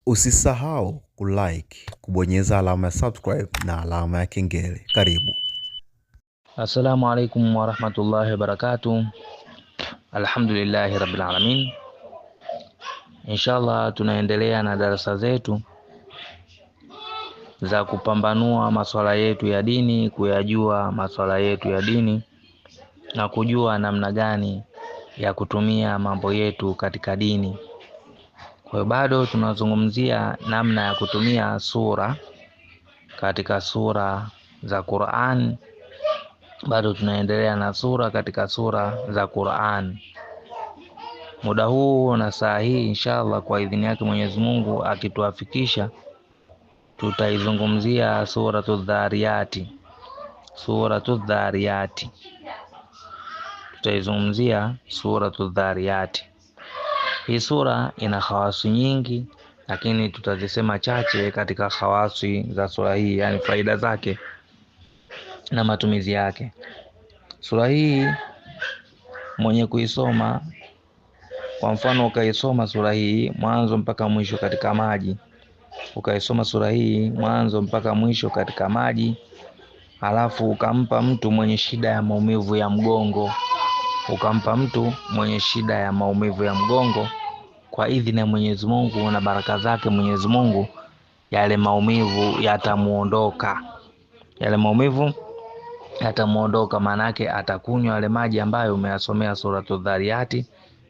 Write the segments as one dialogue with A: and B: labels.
A: Usisahau kulike, kubonyeza alama ya subscribe na alama ya kengele. Karibu.
B: Assalamu alaikum warahmatullahi wabarakatuh. Alhamdulillahi rabbil alamin. Inshallah tunaendelea na darasa zetu za kupambanua masuala yetu ya dini, kuyajua masuala yetu ya dini na kujua namna gani ya kutumia mambo yetu katika dini. Kwa hiyo bado tunazungumzia namna ya kutumia sura katika sura za Qur'an. Bado tunaendelea na sura katika sura za Qur'an. Muda huu na saa hii inshallah kwa idhini yake Mwenyezi Mungu akituafikisha, tutaizungumzia suratul Dhariyati. Suratul Dhariyati. Tutaizungumzia suratul Dhariyati. Hii sura ina khawasi nyingi, lakini tutazisema chache katika khawasi za sura hii, yani faida zake na matumizi yake. Sura hii mwenye kuisoma, kwa mfano ukaisoma sura hii mwanzo mpaka mwisho katika maji, ukaisoma sura hii mwanzo mpaka mwisho katika maji, halafu ukampa mtu mwenye shida ya maumivu ya mgongo, ukampa mtu mwenye shida ya maumivu ya mgongo, kwa idhini ya Mwenyezi Mungu na baraka zake Mwenyezi Mungu, yale maumivu yatamuondoka. Yale maumivu yatamuondoka, manake atakunywa yale maji ambayo umeyasomea suratul Dhariyati,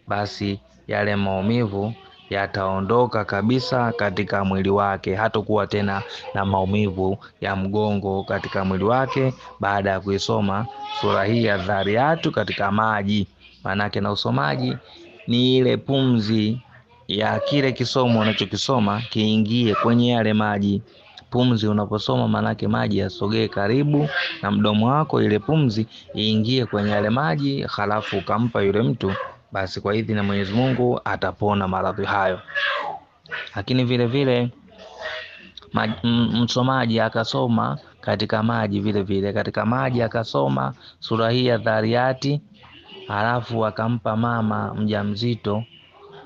B: basi yale maumivu yataondoka kabisa katika mwili wake. Hatakuwa tena na maumivu ya mgongo katika mwili wake baada ya kuisoma sura hii ya Dhariyatu katika maji. Manake na usomaji ni ile pumzi ya kile kisomo unachokisoma kiingie kwenye yale maji. Pumzi unaposoma manake maji yasogee karibu na mdomo wako, ile pumzi iingie kwenye yale maji, halafu ukampa yule mtu, basi kwa idhini ya Mwenyezi Mungu atapona maradhi hayo. Lakini vile vile msomaji akasoma katika maji, vile vile katika maji akasoma sura hii ya Dhariyati, halafu akampa mama mjamzito,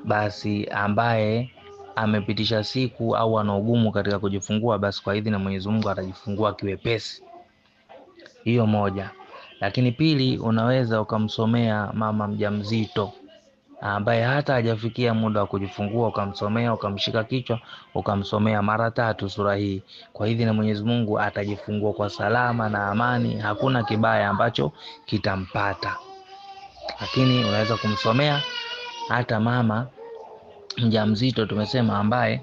B: basi ambaye amepitisha siku au ana ugumu katika kujifungua, basi kwa idhini ya Mwenyezi Mungu atajifungua kiwepesi. Hiyo moja. Lakini pili, unaweza ukamsomea mama mjamzito ambaye hata hajafikia muda wa kujifungua, ukamsomea, ukamshika kichwa, ukamsomea mara 3 sura hii, kwa idhini ya Mwenyezi Mungu atajifungua kwa salama na amani, hakuna kibaya ambacho kitampata. Lakini unaweza kumsomea hata mama mjamzito, tumesema, ambaye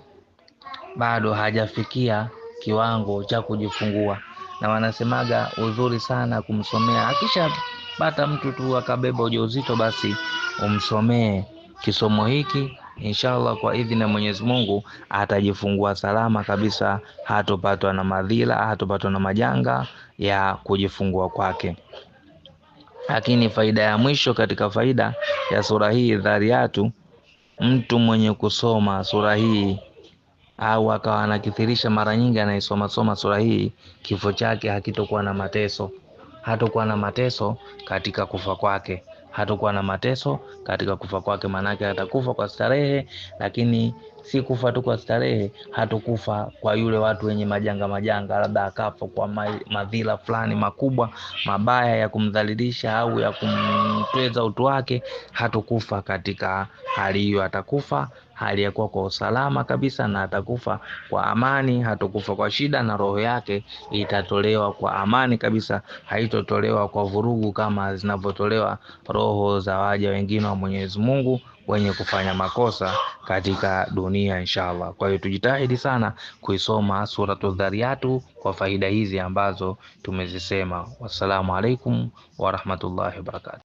B: bado hajafikia kiwango cha kujifungua, na wanasemaga uzuri sana kumsomea, akisha pata mtu tu akabeba ujauzito, basi umsomee kisomo hiki, inshallah kwa idhini ya Mwenyezi Mungu atajifungua salama kabisa, hatopatwa na madhila, hatopatwa na majanga ya kujifungua kwake. Lakini faida ya mwisho katika faida ya sura hii Dhariyatu, mtu mwenye kusoma sura hii au akawa anakithirisha mara nyingi anaisoma sura hii, kifo chake hakitokuwa na mateso. Hatakuwa na mateso katika kufa kwake. Hatakuwa na mateso katika kufa kwake, manake atakufa kwa starehe, lakini si kufa tu kwa starehe, hatakufa kwa yule watu wenye majanga, labda akafa kwa madhila fulani makubwa mabaya ya kumdhalilisha au ya kumtweza utu wake. Hatakufa katika hali hiyo, atakufa hali ya kuwa kwa usalama kabisa, na atakufa kwa amani, hatakufa kwa shida, na roho yake itatolewa kwa amani kabisa, haitotolewa kwa vurugu kama zinavyotolewa roho za waja wengine wa Mwenyezi Mungu wenye kufanya makosa katika dunia inshallah. Kwa hiyo tujitahidi sana kuisoma suratul Dhariyatu kwa faida hizi ambazo tumezisema. Wassalamu alaikum warahmatullahi wabarakatuh.